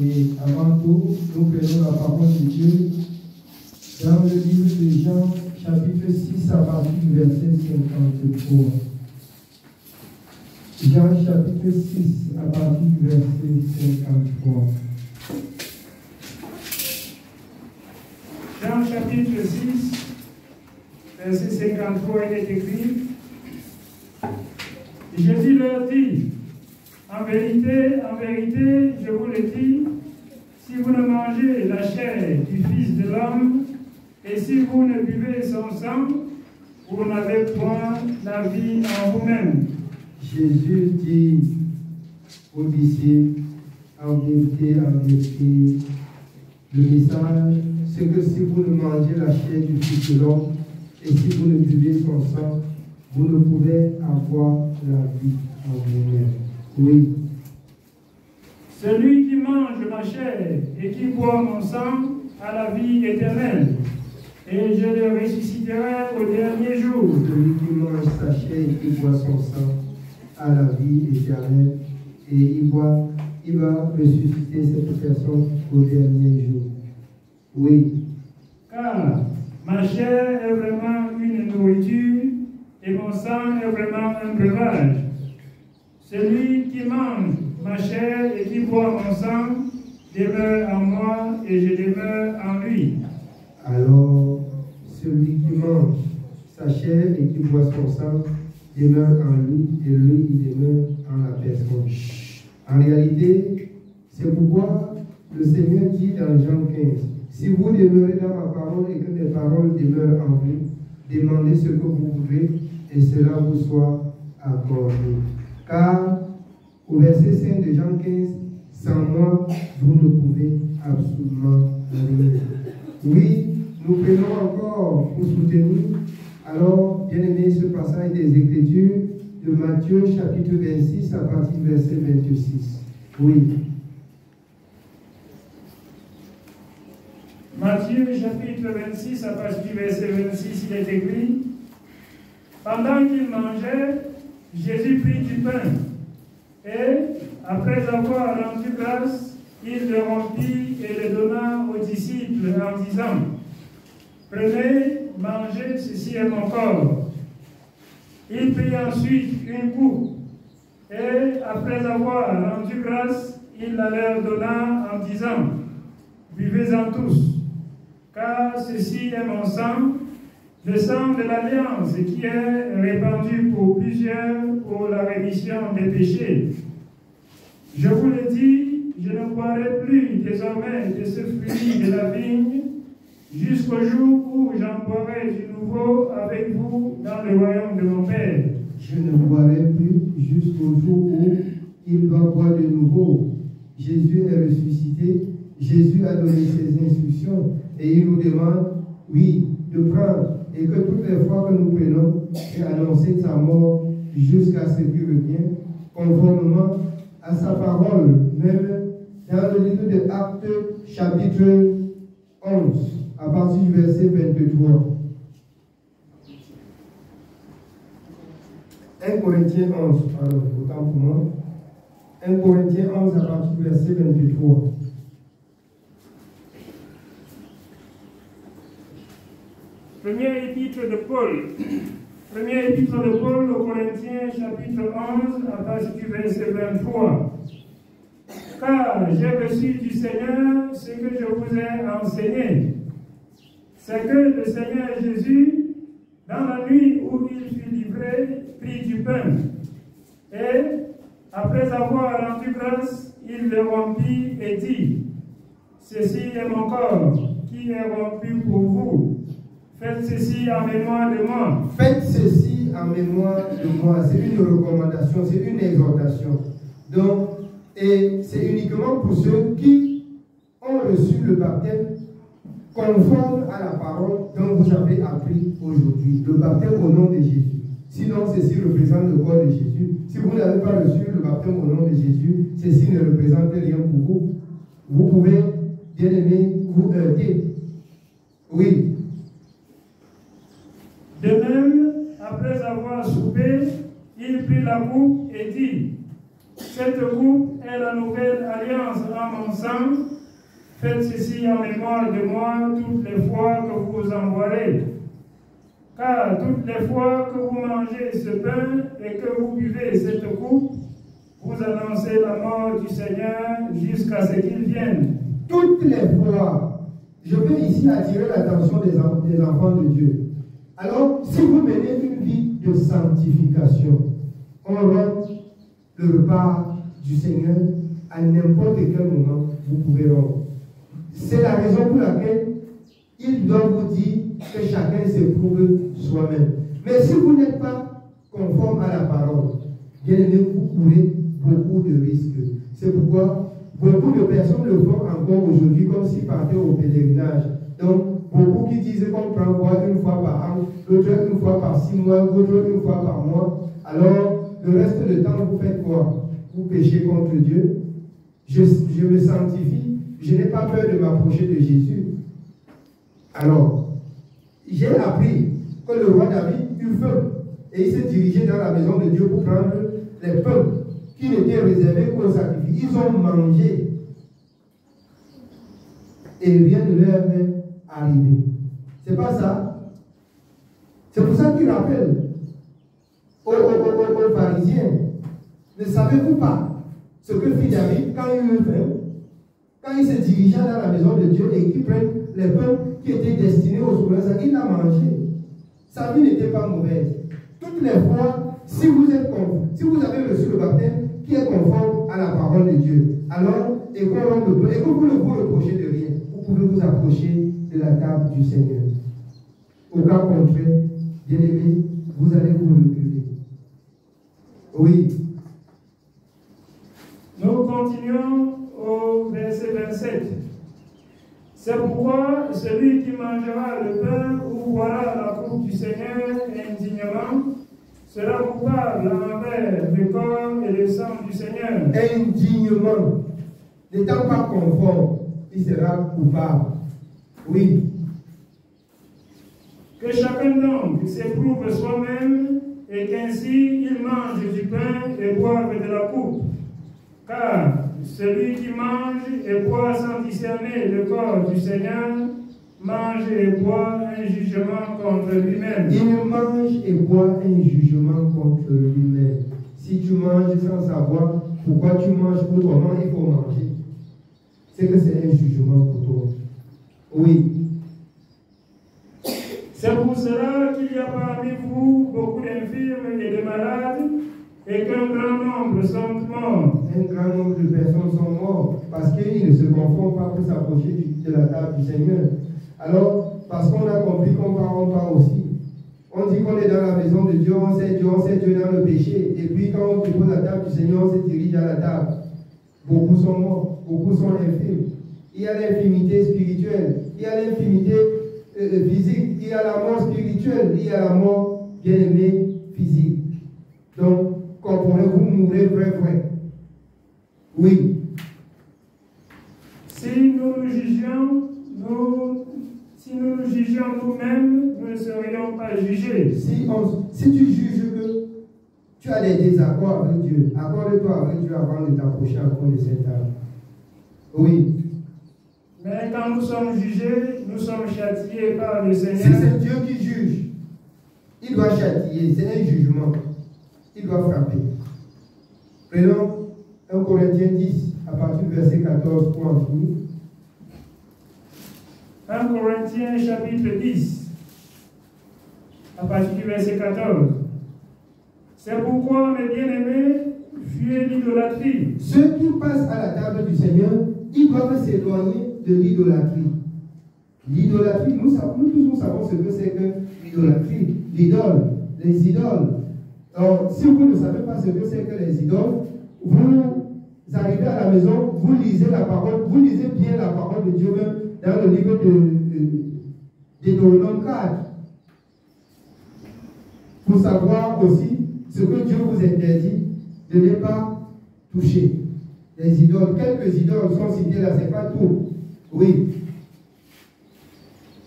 Et avant tout, nous prenons la parole de Dieu dans le livre de Jean, chapitre 6, à partir du verset 53. Jean, chapitre 6, à partir du verset 53. Jean, chapitre 6, verset 53, il est écrit: Jésus leur dit, en vérité, je vous le dis, si vous ne mangez la chair du Fils de l'homme, et si vous ne buvez son sang, vous n'avez point la vie en vous-même. Jésus dit aux disciples, en vérité, le message, c'est que si vous ne mangez la chair du Fils de l'homme, et si vous ne buvez son sang, vous ne pouvez avoir la vie en vous-même. Oui. Celui qui mange ma chair et qui boit mon sang a la vie éternelle, et je le ressusciterai au dernier jour. Celui qui mange sa chair et qui boit son sang a la vie éternelle, et il va ressusciter cette personne au dernier jour. Oui. Car ma chair est vraiment une nourriture, et mon sang est vraiment un breuvage. Celui qui mange ma chair et qui boit mon sang demeure en moi et je demeure en lui. Alors, celui qui mange sa chair et qui boit son sang demeure en lui et lui, il demeure en la personne. En réalité, c'est pourquoi le Seigneur dit dans Jean 15, si vous demeurez dans ma parole et que mes paroles demeurent en vous, demandez ce que vous voudrez et cela vous soit accordé. Car, au verset 5 de Jean 15, sans moi, vous ne pouvez absolument rien. Oui, nous prenons encore pour soutenir, alors, bien aimé, ce passage des Écritures de Matthieu, chapitre 26, à partir du verset 26. Oui. Matthieu, chapitre 26, à partir du verset 26, il est écrit: Pendant qu'il mangeait, Jésus prit du pain, et, après avoir rendu grâce, il le rompit et le donna aux disciples en disant: Prenez, mangez, ceci est mon corps. Il prit ensuite une coupe, et après avoir rendu grâce, il la leur donna en disant: Buvez-en tous, car ceci est mon sang, le sang de l'alliance qui est répandu pour plusieurs pour la rémission des péchés. Je vous le dis, je ne boirai plus désormais de ce fruit de la vigne jusqu'au jour où j'en boirai du nouveau avec vous dans le royaume de mon Père. Je ne boirai plus jusqu'au jour où il va boire de nouveau. Jésus est ressuscité, Jésus a donné ses instructions et il nous demande, oui, de prendre et que toutes les fois que nous prenons et annoncer sa mort jusqu'à ce qu'il revienne, conformément à sa parole, même dans le livre de Actes, chapitre 11, à partir du verset 23. 1 Corinthiens 11, pardon, autant pour moi. 1 Corinthiens 11, à partir du verset 23. Première épître de Paul aux Corinthiens, chapitre 11, à partir du verset 23. Car j'ai reçu du Seigneur ce que je vous ai enseigné. C'est que le Seigneur Jésus, dans la nuit où il fut livré, prit du pain. Et, après avoir rendu grâce, il le rompit et dit: Ceci est mon corps, qui est rompu pour vous. Faites ceci en mémoire de moi. Faites ceci en mémoire de moi. C'est une recommandation, c'est une exhortation. Donc, et c'est uniquement pour ceux qui ont reçu le baptême conforme à la parole dont vous avez appris aujourd'hui. Le baptême au nom de Jésus. Sinon, ceci représente le corps de Jésus. Si vous n'avez pas reçu le baptême au nom de Jésus, ceci ne représente rien pour vous. Vous pouvez, bien aimé, vous heurter. Oui. De même, après avoir soupé, il prit la coupe et dit: Cette coupe est la nouvelle alliance mon sang, faites ceci en mémoire de moi toutes les fois que vous en boirez. Car toutes les fois que vous mangez ce pain et que vous buvez cette coupe, vous annoncez la mort du Seigneur jusqu'à ce qu'il vienne. Toutes les fois, je veux ici attirer l'attention des enfants de Dieu. Alors, si vous menez une vie de sanctification, on rend le repas du Seigneur à n'importe quel moment, vous pouvez rendre. C'est la raison pour laquelle il doit vous dire que chacun s'éprouve soi-même. Mais si vous n'êtes pas conforme à la parole, bien aimé, vous courez beaucoup de risques. C'est pourquoi beaucoup de personnes le font encore aujourd'hui comme s'ils partaient au pèlerinage. Donc, beaucoup qui disent qu'on prend boire une fois par an, l'autre une fois par 6 mois, l'autre une fois par mois. Alors, le reste du temps, vous faites quoi? Vous péchez contre Dieu. Je me sanctifie. Je n'ai pas peur de m'approcher de Jésus. Alors, j'ai appris que le roi David eut faim et il s'est dirigé dans la maison de Dieu pour prendre les pains qui n'étaient réservés qu'aux sacrifices. Ils ont mangé et rien ne leur est arrivé. C'est pas ça. C'est pour ça qu'il rappelle aux pharisiens, ne savez-vous pas ce que fit David quand il eut faim, quand il se dirigea dans la maison de Dieu et qu'il prenne les pains qui étaient destinés aux souverains, il a mangé. Sa vie n'était pas mauvaise. Toutes les fois, si vous avez reçu le baptême qui est conforme à la parole de Dieu, alors, et qu'on rend le pain, et que vous ne vous reprochez de rien, vous pouvez vous approcher de la table du Seigneur. Au cas contraire, bien aimé, vous allez vous reculer. Oui. Nous continuons au verset 27. C'est pourquoi celui qui mangera le pain ou boira la coupe du Seigneur indignement sera coupable envers le corps et le sang du Seigneur. Indignement, n'étant pas conforme, il sera coupable. Oui. Que chacun donc s'éprouve soi-même et qu'ainsi il mange du pain et boive de la coupe. Car celui qui mange et boit sans discerner le corps du Seigneur mange et boit un jugement contre lui-même. Il mange et boit un jugement contre lui-même. Si tu manges sans savoir pourquoi tu manges ou comment il faut manger, c'est que c'est un jugement pour toi. Oui. C'est pour cela qu'il y a parmi vous beaucoup d'infirmes et de malades, et qu'un grand nombre sont morts. Un grand nombre de personnes sont mortes parce qu'ils ne se conforment pas pour s'approcher de la table du Seigneur. Alors, parce qu'on a compris qu'on part aussi. On dit qu'on est dans la maison de Dieu, on sait Dieu dans le péché. Et puis quand on dépose la table du Seigneur, on se dirige à la table. Beaucoup sont morts, beaucoup sont infirmes. Il y a l'infimité spirituelle, il y a l'infimité physique, il y a la mort spirituelle, il y a la mort bien-aimée physique. Donc, comprenez-vous, mourrez vrai. Oui. Si nous nous jugions nous-mêmes, nous ne serions pas jugés. Si tu juges que tu as des désaccords avec Dieu, accorde-toi avec Dieu avant de t'approcher encore de cette table. Oui. Mais quand nous sommes jugés, nous sommes châtiés par le Seigneur. Si c'est Dieu qui juge, il doit châtier, c'est un jugement. Il doit frapper. Prenons 1 Corinthiens 10, à partir du verset 14 pour en finir. 1 Corinthiens chapitre 10, à partir du verset 14. C'est pourquoi, mes bien-aimés, fuyez l'idolâtrie. Ceux qui passent à la table du Seigneur, ils doivent s'éloigner de l'idolâtrie. L'idolâtrie, nous tous savons ce que c'est que l'idolâtrie. L'idole, les idoles. Alors, si vous ne savez pas ce que c'est que les idoles, vous arrivez à la maison, vous lisez la parole, vous lisez bien la parole de Dieu même dans le livre de Deutéronome 4. Pour savoir aussi ce que Dieu vous interdit de ne pas toucher. Les idoles, quelques idoles sont citées là, ce n'est pas tout. Oui.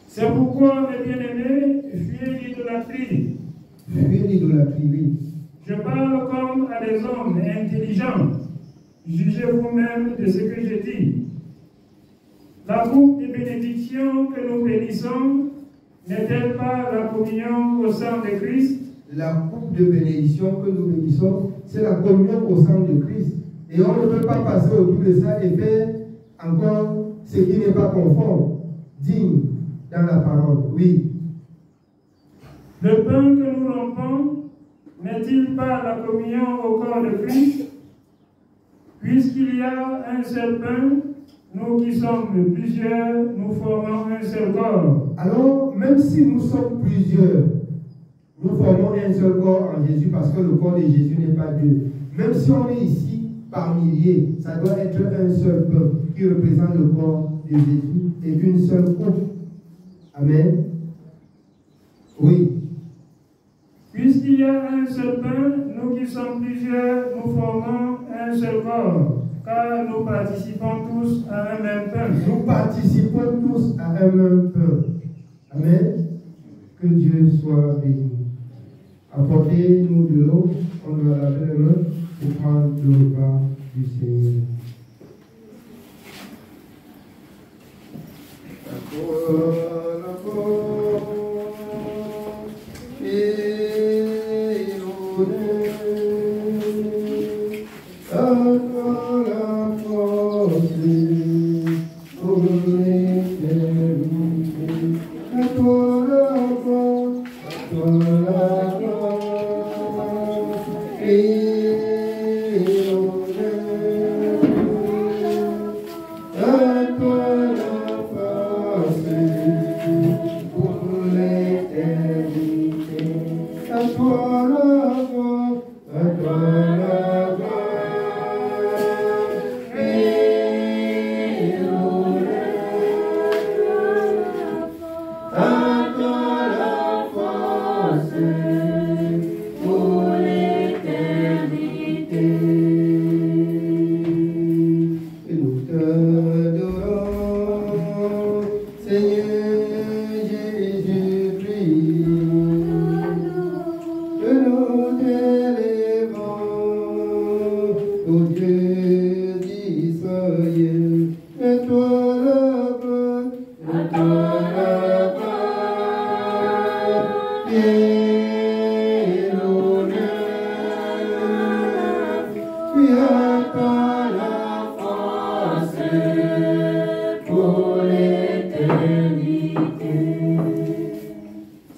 C'est pourquoi, mes bien-aimés, fuyez l'idolâtrie. Fuyez l'idolâtrie, oui. Je parle comme à des hommes intelligents. Jugez vous-même de ce que je dis. La coupe de bénédiction que nous bénissons n'est-elle pas la communion au sang de Christ? La coupe de bénédiction que nous bénissons, c'est la communion au sang de Christ. Et on ne peut pas passer autour de ça et faire encore ce qui n'est pas conforme, digne dans la parole. Oui. Le pain que nous rompons n'est-il pas la communion au corps de Christ? Puisqu'il y a un seul pain, nous qui sommes plusieurs, nous formons un seul corps. Alors, même si nous sommes plusieurs, nous formons un seul corps en Jésus parce que le corps de Jésus n'est pas deux. Même si on est ici par milliers, ça doit être un seul pain qui représente le corps de Jésus et une seule coupe. Amen. Oui. Puisqu'il y a un seul pain, nous qui sommes plusieurs, nous formons un seul corps, car nous participons tous à un même pain. Nous participons tous à un même pain. Amen. Que Dieu soit béni. Apportez-nous de l'eau, on doit laver les mains pour prendre le repas du Seigneur.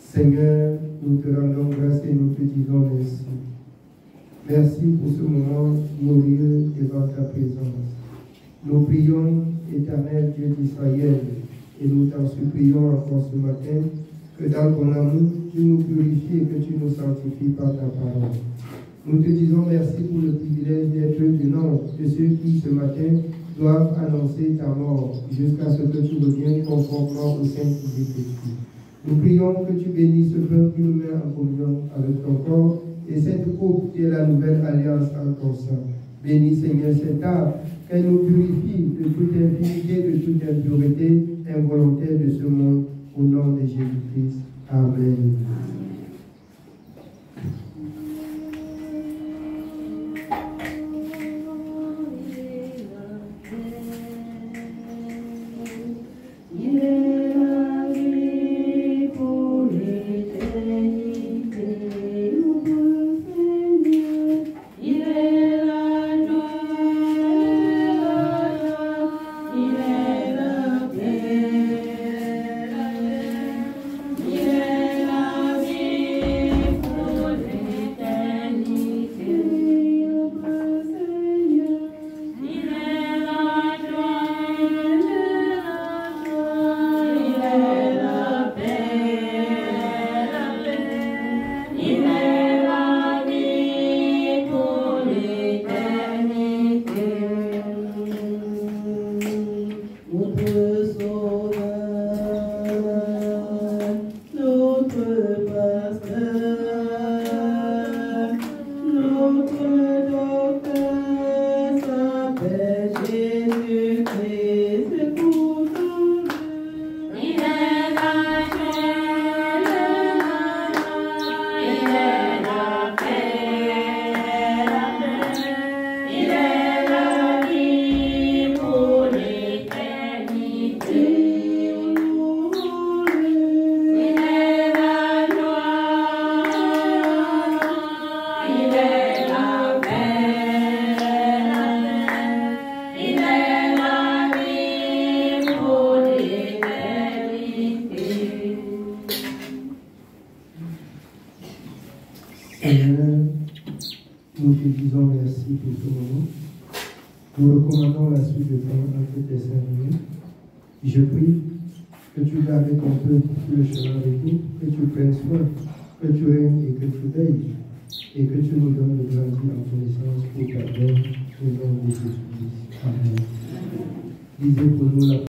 Seigneur, nous te rendons grâce et nous te disons merci. Merci pour ce moment glorieux devant ta présence. Nous prions, éternel Dieu d'Israël, et nous t'en supplions encore ce matin, que dans ton amour, tu nous purifies et que tu nous sanctifies par ta parole. Nous te disons merci pour le privilège d'être du nom de ceux qui, ce matin, doivent annoncer ta mort jusqu'à ce que tu reviennes conformément au Saint-Esprit. Nous prions que tu bénisses ce peuple qui nous met en communion avec ton corps et cette coupe qui est la nouvelle alliance en ton sang. Bénis Seigneur cette âme, qu'elle nous purifie de toute impunité, de toute impureté involontaire de ce monde, au nom de Jésus-Christ. Amen. Il est la paix. Seigneur, nous te disons merci pour ce moment. Nous recommandons la suite de temps entre tes services. Je prie que tu gardes ton peuple sur le chemin avec nous, que tu prennes soin, que tu règnes et que tu veilles, et que tu nous donnes de grandir en connaissance pour ta gloire, au nom de Jésus-Christ. Amen. Lisez pour nous la